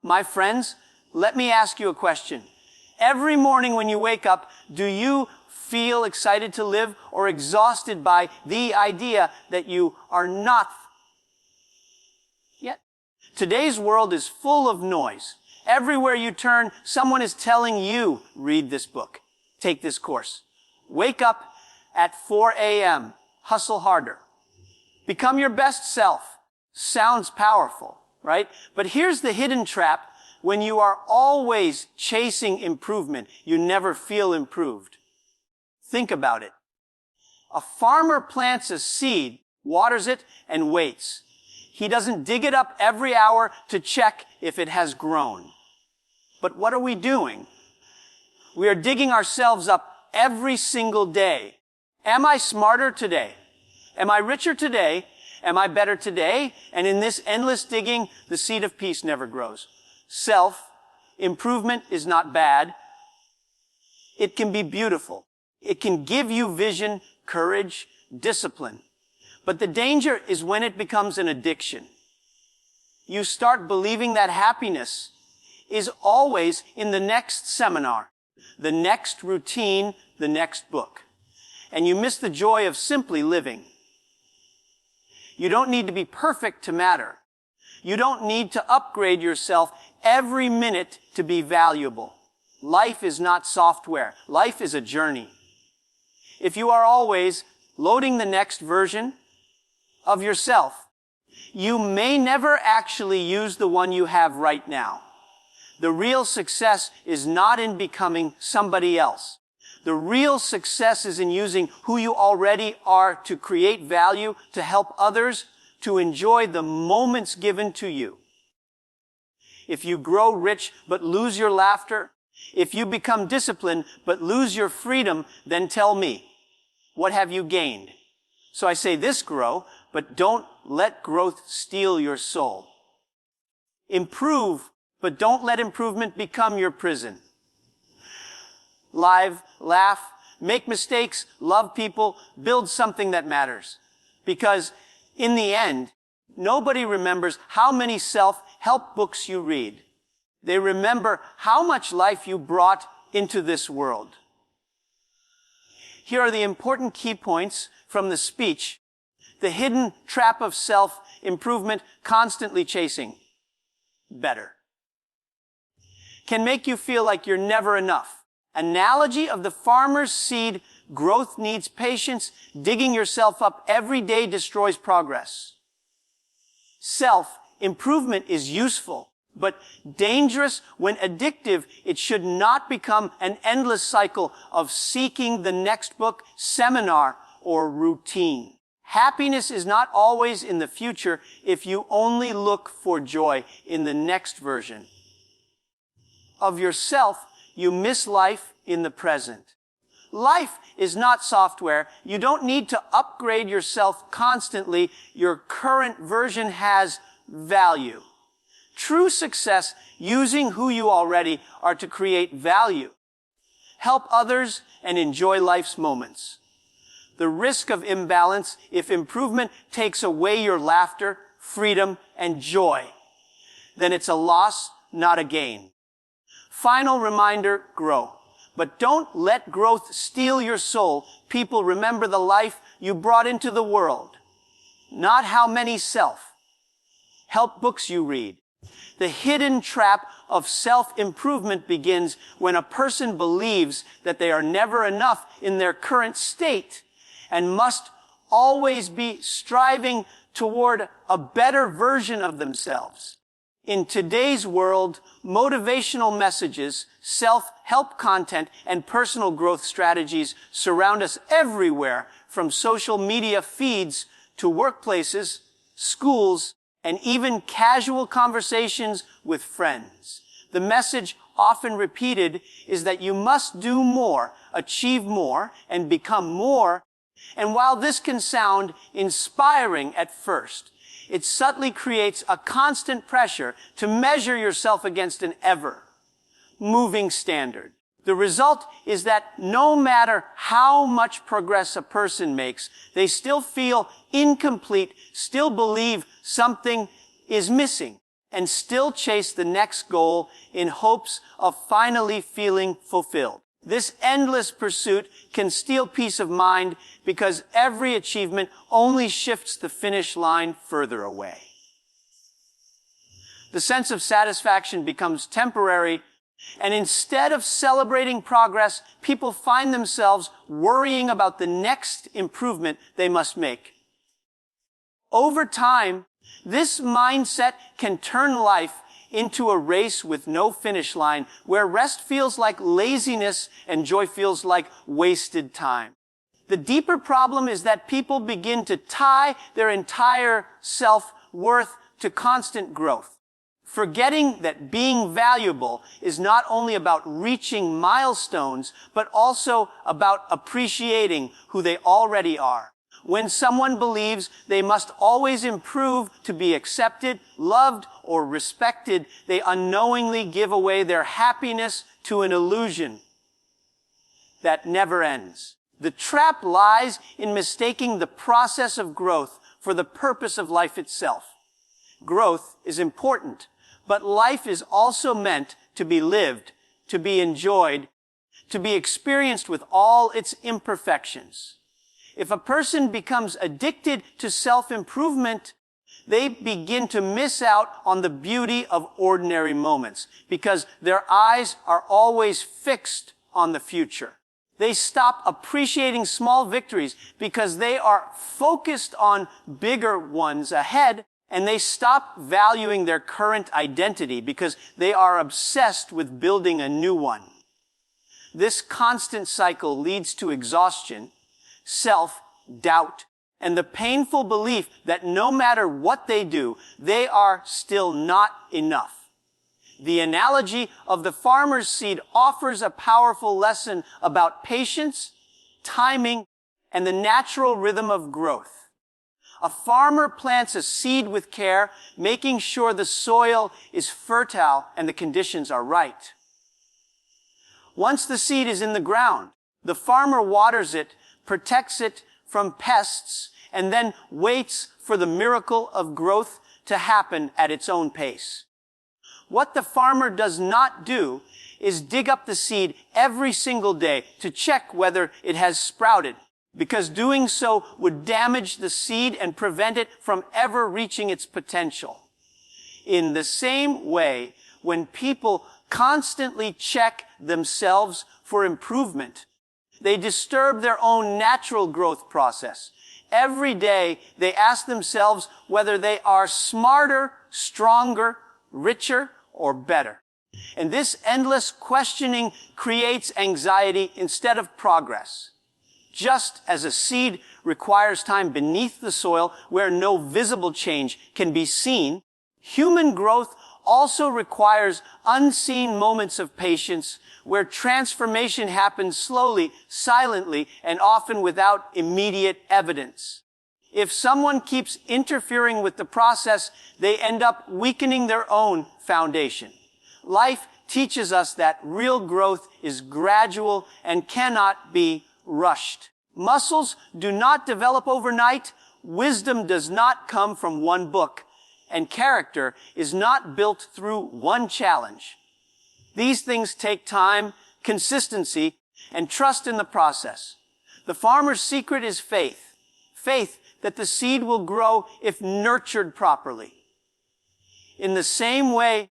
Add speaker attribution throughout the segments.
Speaker 1: My friends, let me ask you a question. Every morning when you wake up, do you feel excited to live or exhausted by the idea that you are not yet? Today's world is full of noise. Everywhere you turn, someone is telling you, read this book, take this course, wake up at 4 a.m., hustle harder, become your best self. Sounds powerful, right? But here's the hidden trap. When you are always chasing improvement, you never feel improved. Think about it. A farmer plants a seed, waters it, and waits. He doesn't dig it up every hour to check if it has grown. But what are we doing? We are digging ourselves up every single day. Am I smarter today? Am I richer today? Am I better today? And in this endless digging, the seed of peace never grows. Self-improvement is not bad. It can be beautiful. It can give you vision, courage, discipline. But the danger is when it becomes an addiction. You start believing that happiness is always in the next seminar, the next routine, the next book. And you miss the joy of simply living. You don't need to be perfect to matter. You don't need to upgrade yourself every minute to be valuable. Life is not software. Life is a journey. If you are always loading the next version of yourself, you may never actually use the one you have right now. The real success is not in becoming somebody else. The real success is in using who you already are to create value, to help others, to enjoy the moments given to you. If you grow rich but lose your laughter, if you become disciplined but lose your freedom, then tell me, what have you gained? So I say this, grow, but don't let growth steal your soul. Improve, but don't let improvement become your prison. Live, laugh, make mistakes, love people, build something that matters. Because in the end, nobody remembers how many self-help books you read. They remember how much life you brought into this world. Here are the important key points from the speech. The hidden trap of self-improvement, constantly chasing better, can make you feel like you're never enough. Analogy of the farmer's seed, growth needs patience. Digging yourself up every day destroys progress. Self-improvement is useful, but dangerous. When addictive, it should not become an endless cycle of seeking the next book, seminar, or routine. Happiness is not always in the future if you only look for joy in the next version of yourself. You miss life in the present. Life is not software. You don't need to upgrade yourself constantly. Your current version has value. True success, using who you already are to create value, help others, and enjoy life's moments. The risk of imbalance, if improvement takes away your laughter, freedom, and joy, then it's a loss, not a gain. Final reminder, grow. But don't let growth steal your soul. People, remember the life you brought into the world, not how many self-help books you read. The hidden trap of self-improvement begins when a person believes that they are never enough in their current state and must always be striving toward a better version of themselves. In today's world, motivational messages, self-help content, and personal growth strategies surround us everywhere, from social media feeds to workplaces, schools, and even casual conversations with friends. The message, often repeated, is that you must do more, achieve more, and become more. And while this can sound inspiring at first, it subtly creates a constant pressure to measure yourself against an ever-moving standard. The result is that no matter how much progress a person makes, they still feel incomplete, still believe something is missing. and still chase the next goal in hopes of finally feeling fulfilled. This endless pursuit can steal peace of mind because every achievement only shifts the finish line further away. The sense of satisfaction becomes temporary, and instead of celebrating progress, people find themselves worrying about the next improvement they must make. Over time, this mindset can turn life into a race with no finish line, where rest feels like laziness and joy feels like wasted time. The deeper problem is that people begin to tie their entire self-worth to constant growth, forgetting that being valuable is not only about reaching milestones, but also about appreciating who they already are. When someone believes they must always improve to be accepted, loved, or respected, they unknowingly give away their happiness to an illusion that never ends. The trap lies in mistaking the process of growth for the purpose of life itself. Growth is important, but life is also meant to be lived, to be enjoyed, to be experienced with all its imperfections. If a person becomes addicted to self-improvement, they begin to miss out on the beauty of ordinary moments because their eyes are always fixed on the future. They stop appreciating small victories because they are focused on bigger ones ahead, and they stop valuing their current identity because they are obsessed with building a new one. This constant cycle leads to exhaustion, self-doubt, and the painful belief that no matter what they do, they are still not enough. The analogy of the farmer's seed offers a powerful lesson about patience, timing, and the natural rhythm of growth. A farmer plants a seed with care, making sure the soil is fertile and the conditions are right. Once the seed is in the ground, the farmer waters it, protects it from pests, and then waits for the miracle of growth to happen at its own pace. What the farmer does not do is dig up the seed every single day to check whether it has sprouted, because doing so would damage the seed and prevent it from ever reaching its potential. In the same way, when people constantly check themselves for improvement, they disturb their own natural growth process. Every day, they ask themselves whether they are smarter, stronger, richer, or better. And this endless questioning creates anxiety instead of progress. Just as a seed requires time beneath the soil where no visible change can be seen, human growth also requires unseen moments of patience where transformation happens slowly, silently, and often without immediate evidence. If someone keeps interfering with the process, they end up weakening their own foundation. Life teaches us that real growth is gradual and cannot be rushed. Muscles do not develop overnight. Wisdom does not come from one book. And character is not built through one challenge. These things take time, consistency, and trust in the process. The farmer's secret is faith. Faith that the seed will grow if nurtured properly. In the same way,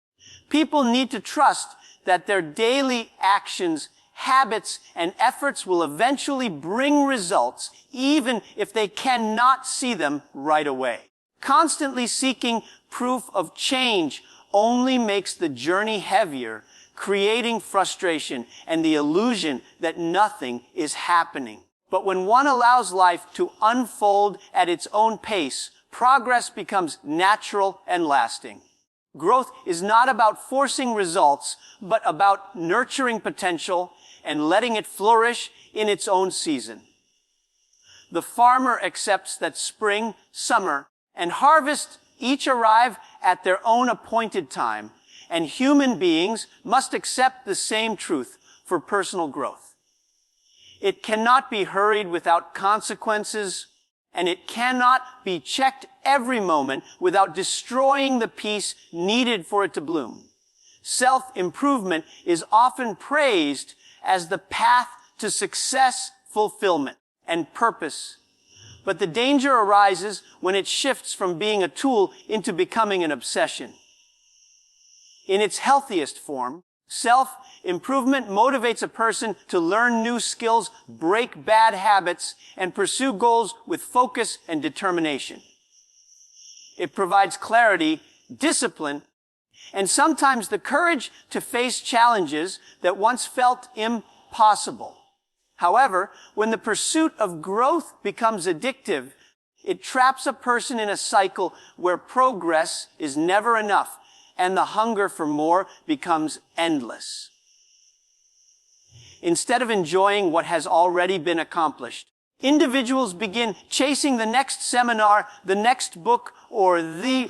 Speaker 1: people need to trust that their daily actions, habits, and efforts will eventually bring results, even if they cannot see them right away. Constantly seeking proof of change only makes the journey heavier, creating frustration and the illusion that nothing is happening. But when one allows life to unfold at its own pace, progress becomes natural and lasting. Growth is not about forcing results, but about nurturing potential and letting it flourish in its own season. The farmer accepts that spring, summer, and harvest each arrive at their own appointed time, and human beings must accept the same truth for personal growth. It cannot be hurried without consequences, and it cannot be checked every moment without destroying the peace needed for it to bloom. Self-improvement is often praised as the path to success, fulfillment, and purpose. But the danger arises when it shifts from being a tool into becoming an obsession. In its healthiest form, self-improvement motivates a person to learn new skills, break bad habits, and pursue goals with focus and determination. It provides clarity, discipline, and sometimes the courage to face challenges that once felt impossible. However, when the pursuit of growth becomes addictive, it traps a person in a cycle where progress is never enough and the hunger for more becomes endless. Instead of enjoying what has already been accomplished, individuals begin chasing the next seminar, the next book, or the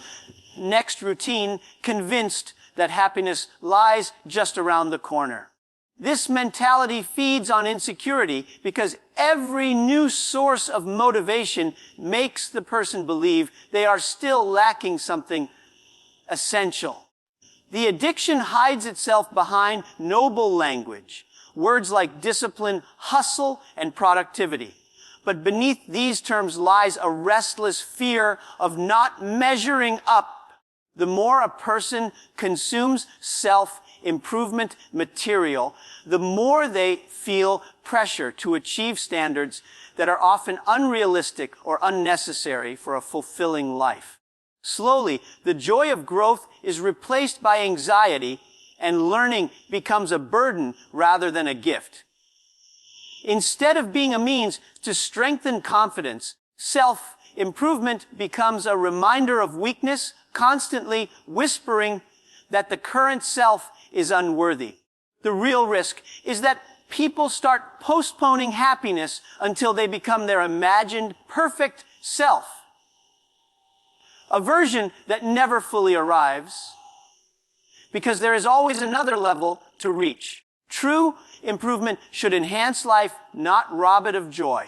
Speaker 1: next routine, convinced that happiness lies just around the corner. This mentality feeds on insecurity because every new source of motivation makes the person believe they are still lacking something essential. The addiction hides itself behind noble language, words like discipline, hustle, and productivity. But beneath these terms lies a restless fear of not measuring up. The more a person consumes self-improvement material, the more they feel pressure to achieve standards that are often unrealistic or unnecessary for a fulfilling life. Slowly, the joy of growth is replaced by anxiety, and learning becomes a burden rather than a gift. Instead of being a means to strengthen confidence, self-improvement becomes a reminder of weakness, constantly whispering that the current self is unworthy. The real risk is that people start postponing happiness until they become their imagined perfect self. A version that never fully arrives, because there is always another level to reach. True improvement should enhance life, not rob it of joy.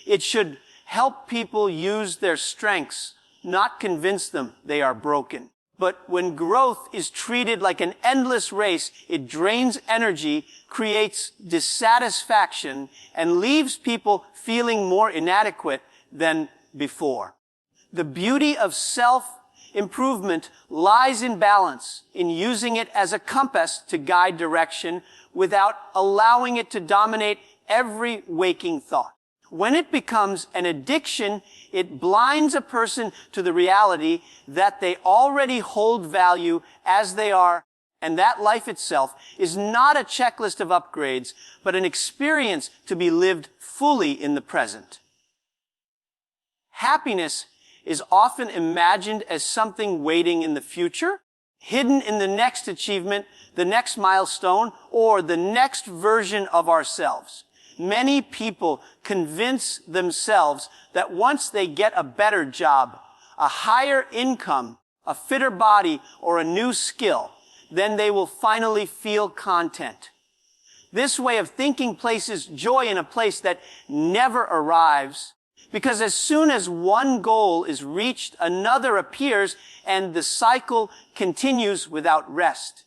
Speaker 1: It should help people use their strengths, not convince them they are broken. But when growth is treated like an endless race, it drains energy, creates dissatisfaction, and leaves people feeling more inadequate than before. The beauty of self-improvement lies in balance, in using it as a compass to guide direction without allowing it to dominate every waking thought. When it becomes an addiction, it blinds a person to the reality that they already hold value as they are, and that life itself is not a checklist of upgrades, but an experience to be lived fully in the present. Happiness is often imagined as something waiting in the future, hidden in the next achievement, the next milestone, or the next version of ourselves. Many people convince themselves that once they get a better job, a higher income, a fitter body, or a new skill, then they will finally feel content. This way of thinking places joy in a place that never arrives, because as soon as one goal is reached, another appears, and the cycle continues without rest.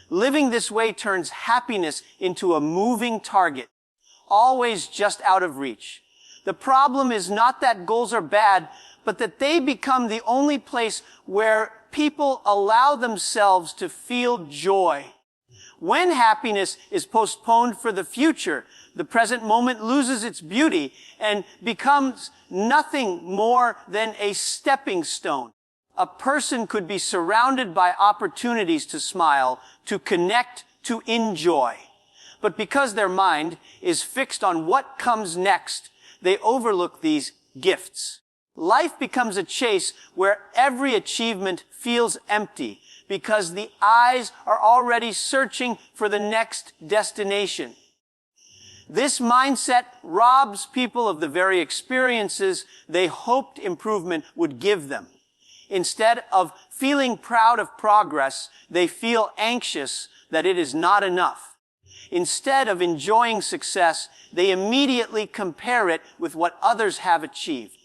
Speaker 1: Living this way turns happiness into a moving target, always just out of reach. The problem is not that goals are bad, but that they become the only place where people allow themselves to feel joy. When happiness is postponed for the future, the present moment loses its beauty and becomes nothing more than a stepping stone. A person could be surrounded by opportunities to smile, to connect, to enjoy. But because their mind is fixed on what comes next, they overlook these gifts. Life becomes a chase where every achievement feels empty because the eyes are already searching for the next destination. This mindset robs people of the very experiences they hoped improvement would give them. Instead of feeling proud of progress, they feel anxious that it is not enough. Instead of enjoying success, they immediately compare it with what others have achieved.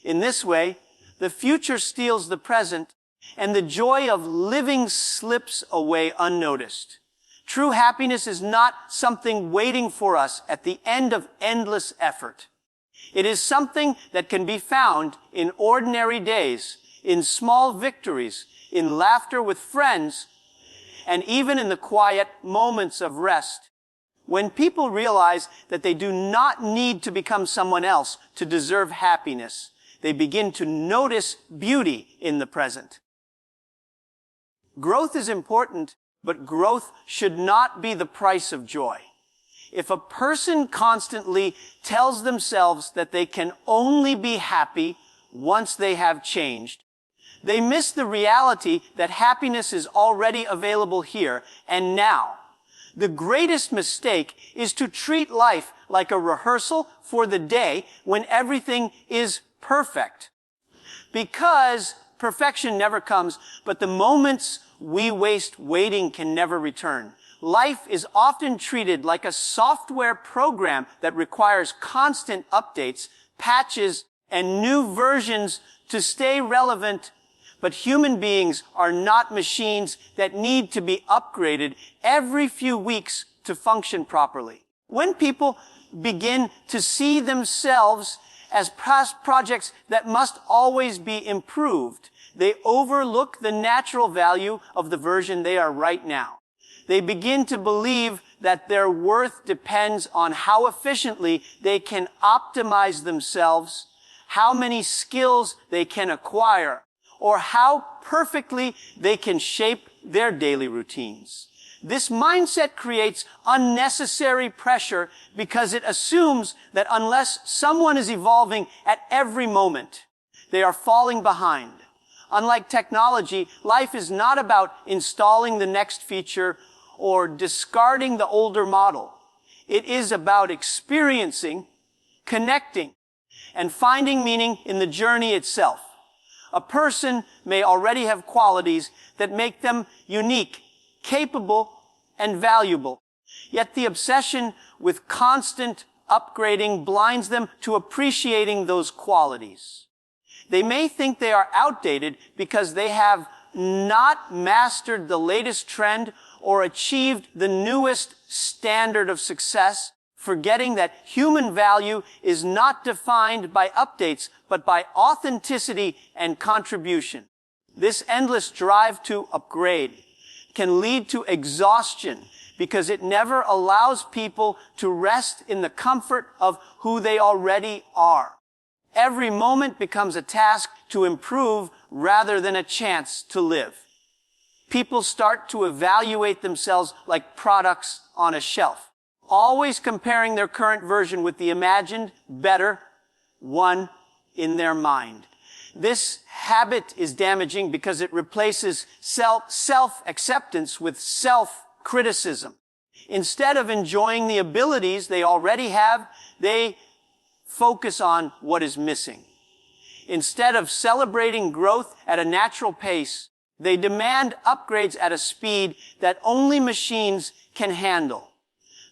Speaker 1: In this way, the future steals the present, and the joy of living slips away unnoticed. True happiness is not something waiting for us at the end of endless effort. It is something that can be found in ordinary days, in small victories, in laughter with friends, and even in the quiet moments of rest. When people realize that they do not need to become someone else to deserve happiness, they begin to notice beauty in the present. Growth is important, but growth should not be the price of joy. If a person constantly tells themselves that they can only be happy once they have changed, they miss the reality that happiness is already available here and now. The greatest mistake is to treat life like a rehearsal for the day when everything is perfect. Because perfection never comes, but the moments we waste waiting can never return. Life is often treated like a software program that requires constant updates, patches, and new versions to stay relevant. But human beings are not machines that need to be upgraded every few weeks to function properly. When people begin to see themselves as past projects that must always be improved, they overlook the natural value of the version they are right now. They begin to believe that their worth depends on how efficiently they can optimize themselves, how many skills they can acquire, or how perfectly they can shape their daily routines. This mindset creates unnecessary pressure because it assumes that unless someone is evolving at every moment, they are falling behind. Unlike technology, life is not about installing the next feature or discarding the older model. It is about experiencing, connecting, and finding meaning in the journey itself. A person may already have qualities that make them unique, capable, and valuable. Yet the obsession with constant upgrading blinds them to appreciating those qualities. They may think they are outdated because they have not mastered the latest trend or achieved the newest standard of success, forgetting that human value is not defined by updates, but by authenticity and contribution. This endless drive to upgrade can lead to exhaustion because it never allows people to rest in the comfort of who they already are. Every moment becomes a task to improve rather than a chance to live. People start to evaluate themselves like products on a shelf, always comparing their current version with the imagined, better one in their mind. This habit is damaging because it replaces self-acceptance with self-criticism. Instead of enjoying the abilities they already have, they focus on what is missing. Instead of celebrating growth at a natural pace, they demand upgrades at a speed that only machines can handle.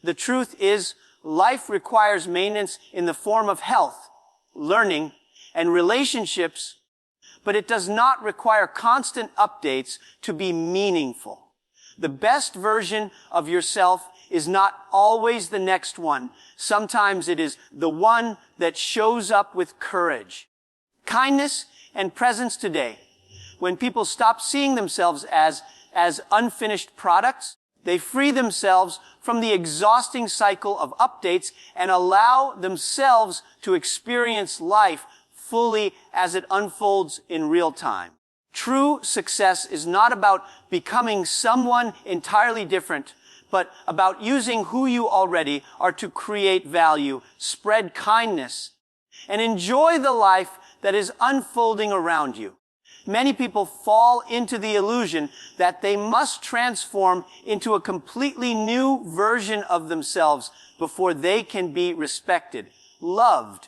Speaker 1: The truth is, life requires maintenance in the form of health, learning, and relationships, but it does not require constant updates to be meaningful. The best version of yourself is not always the next one. Sometimes it is the one that shows up with courage, kindness, and presence today. When people stop seeing themselves as unfinished products, they free themselves from the exhausting cycle of updates and allow themselves to experience life fully as it unfolds in real time. True success is not about becoming someone entirely different, but about using who you already are to create value, spread kindness, and enjoy the life that is unfolding around you. Many people fall into the illusion that they must transform into a completely new version of themselves before they can be respected, loved,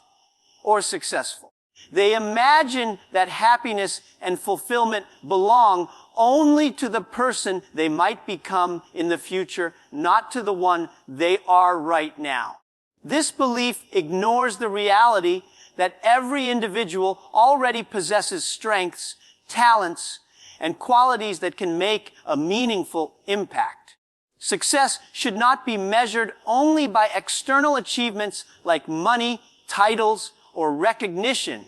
Speaker 1: or successful. They imagine that happiness and fulfillment belong only to the person they might become in the future, not to the one they are right now. This belief ignores the reality that every individual already possesses strengths, talents, and qualities that can make a meaningful impact. Success should not be measured only by external achievements like money, titles, or recognition,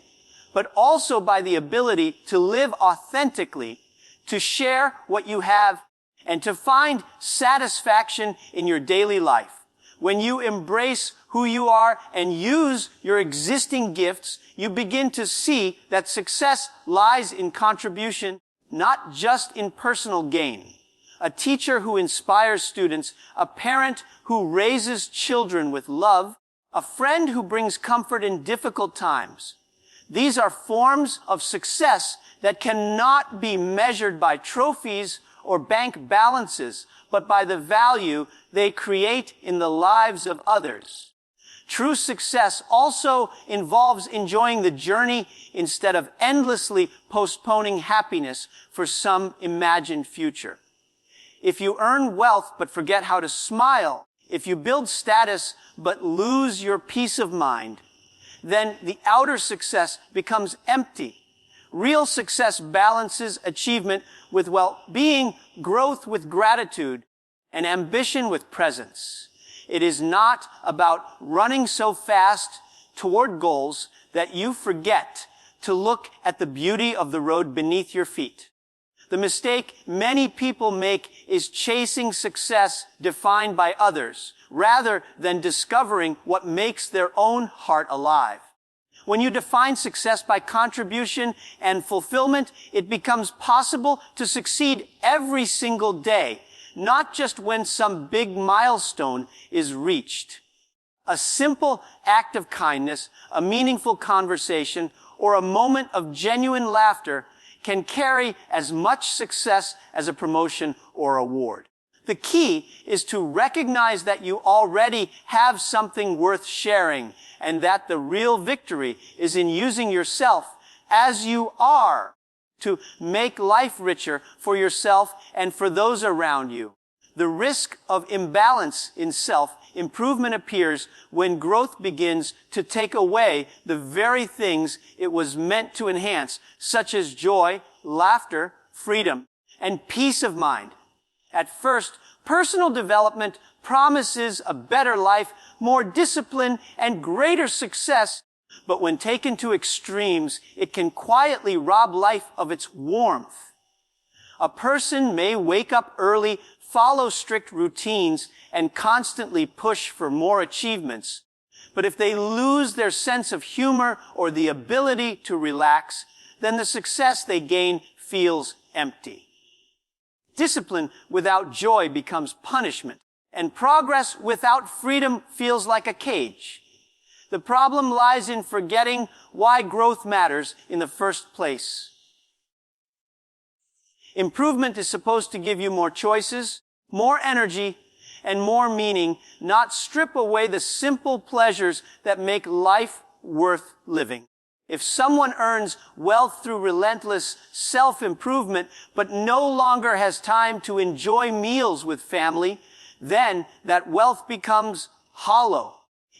Speaker 1: but also by the ability to live authentically, to share what you have, and to find satisfaction in your daily life. When you embrace who you are and use your existing gifts, you begin to see that success lies in contribution, not just in personal gain. A teacher who inspires students, a parent who raises children with love, a friend who brings comfort in difficult times. These are forms of success that cannot be measured by trophies or bank balances, but by the value they create in the lives of others. True success also involves enjoying the journey instead of endlessly postponing happiness for some imagined future. If you earn wealth but forget how to smile, if you build status but lose your peace of mind, then the outer success becomes empty. Real success balances achievement with well-being, growth with gratitude, and ambition with presence. It is not about running so fast toward goals that you forget to look at the beauty of the road beneath your feet. The mistake many people make is chasing success defined by others, rather than discovering what makes their own heart alive. When you define success by contribution and fulfillment, it becomes possible to succeed every single day, not just when some big milestone is reached. A simple act of kindness, a meaningful conversation, or a moment of genuine laughter can carry as much success as a promotion or award. The key is to recognize that you already have something worth sharing, and that the real victory is in using yourself as you are to make life richer for yourself and for those around you. The risk of imbalance in self-improvement appears when growth begins to take away the very things it was meant to enhance, such as joy, laughter, freedom, and peace of mind. At first, personal development promises a better life, more discipline, and greater success, but when taken to extremes, it can quietly rob life of its warmth. A person may wake up early, follow strict routines, and constantly push for more achievements. But if they lose their sense of humor or the ability to relax, then the success they gain feels empty. Discipline without joy becomes punishment, and progress without freedom feels like a cage. The problem lies in forgetting why growth matters in the first place. Improvement is supposed to give you more choices, more energy, and more meaning, not strip away the simple pleasures that make life worth living. If someone earns wealth through relentless self-improvement, but no longer has time to enjoy meals with family, then that wealth becomes hollow.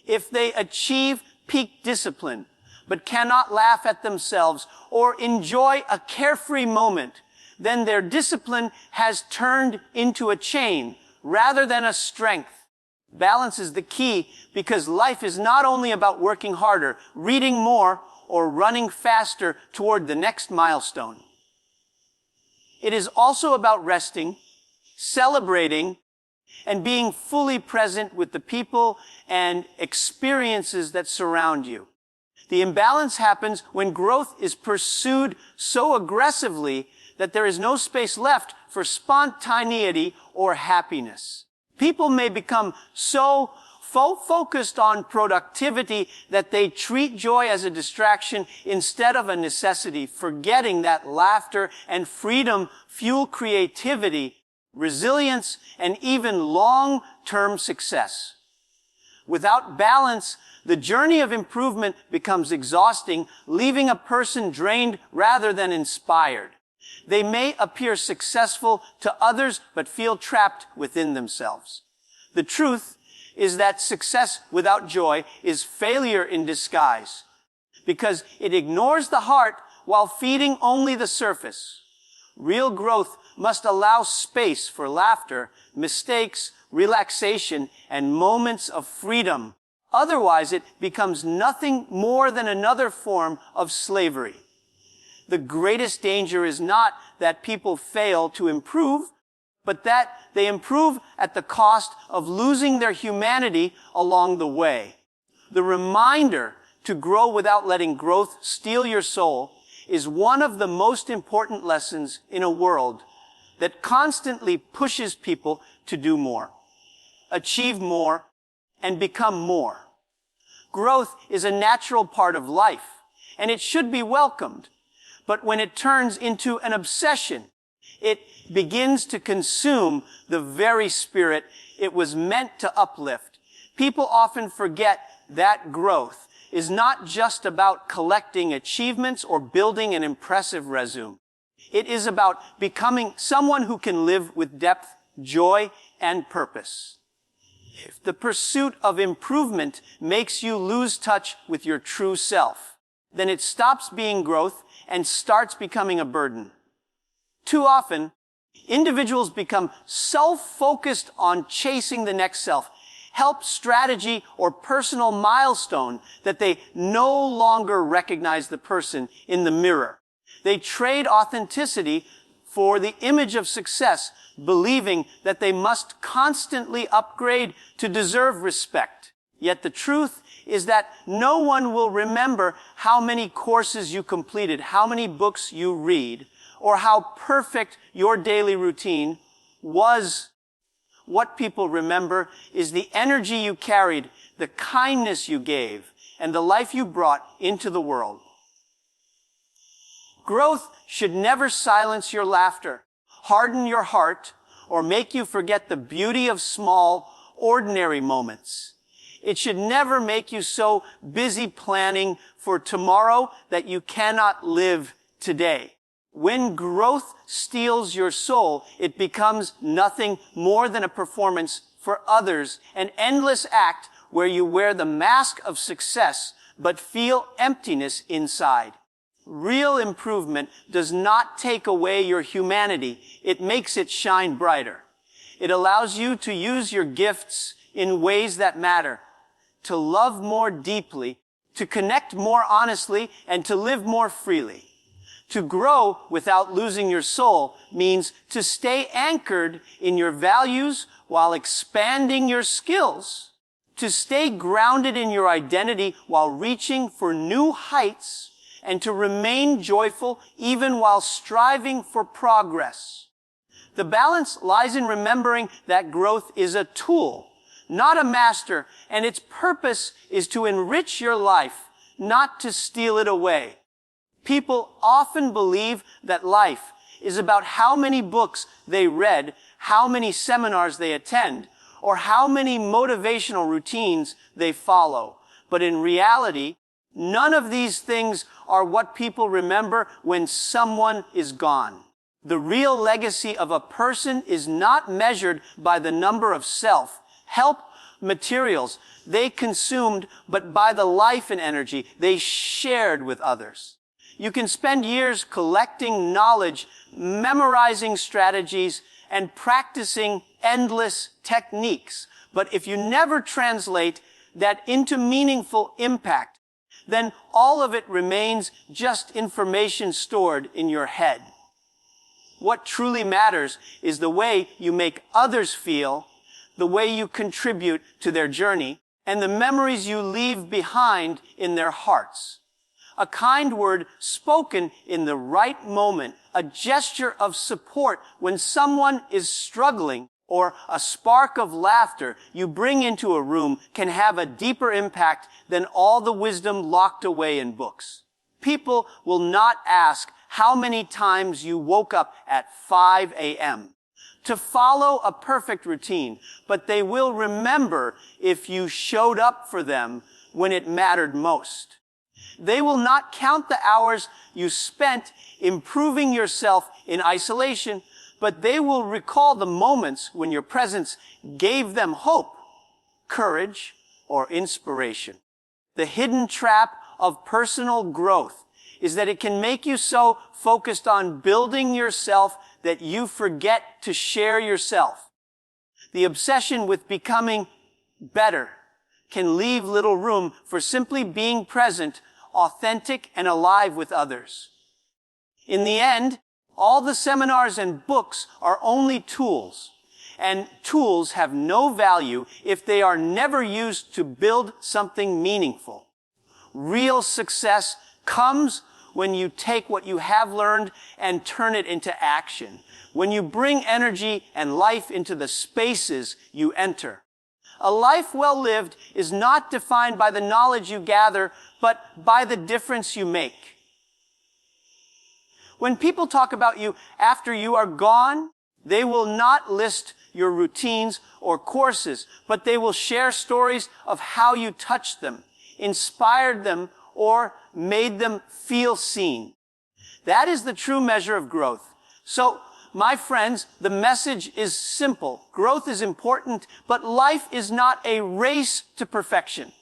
Speaker 1: If they achieve peak discipline, but cannot laugh at themselves or enjoy a carefree moment, then their discipline has turned into a chain rather than a strength. Balance is the key, because life is not only about working harder, reading more, or running faster toward the next milestone. It is also about resting, celebrating, and being fully present with the people and experiences that surround you. The imbalance happens when growth is pursued so aggressively that there is no space left for spontaneity or happiness. People may become so focused on productivity that they treat joy as a distraction instead of a necessity, forgetting that laughter and freedom fuel creativity, resilience, and even long-term success. Without balance, the journey of improvement becomes exhausting, leaving a person drained rather than inspired. They may appear successful to others, but feel trapped within themselves. The truth is that success without joy is failure in disguise, because it ignores the heart while feeding only the surface. Real growth must allow space for laughter, mistakes, relaxation, and moments of freedom. Otherwise, it becomes nothing more than another form of slavery. The greatest danger is not that people fail to improve, but that they improve at the cost of losing their humanity along the way. The reminder to grow without letting growth steal your soul is one of the most important lessons in a world that constantly pushes people to do more, achieve more, and become more. Growth is a natural part of life, and it should be welcomed. But when it turns into an obsession, it begins to consume the very spirit it was meant to uplift. People often forget that growth is not just about collecting achievements or building an impressive resume. It is about becoming someone who can live with depth, joy, and purpose. If the pursuit of improvement makes you lose touch with your true self, then it stops being growth and starts becoming a burden. Too often, individuals become self-focused on chasing the next self, help, strategy, or personal milestone that they no longer recognize the person in the mirror. They trade authenticity for the image of success, believing that they must constantly upgrade to deserve respect. Yet the truth is that no one will remember how many courses you completed, how many books you read, or how perfect your daily routine was. What people remember is the energy you carried, the kindness you gave, and the life you brought into the world. Growth should never silence your laughter, harden your heart, or make you forget the beauty of small, ordinary moments. It should never make you so busy planning for tomorrow that you cannot live today. When growth steals your soul, it becomes nothing more than a performance for others, an endless act where you wear the mask of success but feel emptiness inside. Real improvement does not take away your humanity. It makes it shine brighter. It allows you to use your gifts in ways that matter, to love more deeply, to connect more honestly, and to live more freely. To grow without losing your soul means to stay anchored in your values while expanding your skills, to stay grounded in your identity while reaching for new heights, and to remain joyful even while striving for progress. The balance lies in remembering that growth is a tool, not a master, and its purpose is to enrich your life, not to steal it away. People often believe that life is about how many books they read, how many seminars they attend, or how many motivational routines they follow. But in reality, none of these things are what people remember when someone is gone. The real legacy of a person is not measured by the number of self-help materials they consumed, but by the life and energy they shared with others. You can spend years collecting knowledge, memorizing strategies, and practicing endless techniques. But if you never translate that into meaningful impact, then all of it remains just information stored in your head. What truly matters is the way you make others feel, the way you contribute to their journey, and the memories you leave behind in their hearts. A kind word spoken in the right moment, a gesture of support when someone is struggling, or a spark of laughter you bring into a room can have a deeper impact than all the wisdom locked away in books. People will not ask how many times you woke up at 5 a.m. to follow a perfect routine, but they will remember if you showed up for them when it mattered most. They will not count the hours you spent improving yourself in isolation, but they will recall the moments when your presence gave them hope, courage, or inspiration. The hidden trap of personal growth is that it can make you so focused on building yourself that you forget to share yourself. The obsession with becoming better can leave little room for simply being present, authentic, and alive with others. In the end, all the seminars and books are only tools, and tools have no value if they are never used to build something meaningful. Real success comes when you take what you have learned and turn it into action, when you bring energy and life into the spaces you enter. A life well lived is not defined by the knowledge you gather, but by the difference you make. When people talk about you after you are gone, they will not list your routines or courses, but they will share stories of how you touched them, inspired them, or made them feel seen. That is the true measure of growth. So, my friends, the message is simple. Growth is important, but life is not a race to perfection.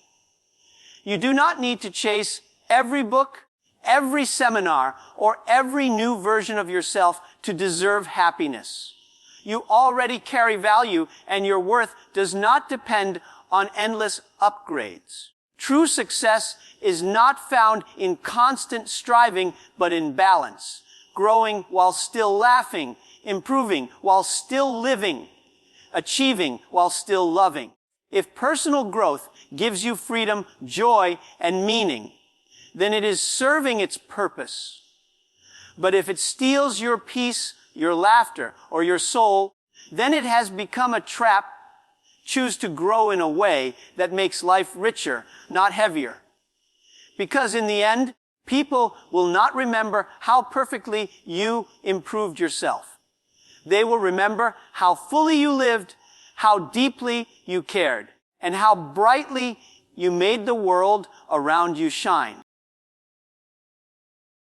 Speaker 1: You do not need to chase every book, every seminar, or every new version of yourself to deserve happiness. You already carry value, and your worth does not depend on endless upgrades. True success is not found in constant striving, but in balance. Growing while still laughing, improving while still living, achieving while still loving. If personal growth gives you freedom, joy, and meaning, then it is serving its purpose. But if it steals your peace, your laughter, or your soul, then it has become a trap. Choose to grow in a way that makes life richer, not heavier. Because in the end, people will not remember how perfectly you improved yourself. They will remember how fully you lived, how deeply you cared, and how brightly you made the world around you shine.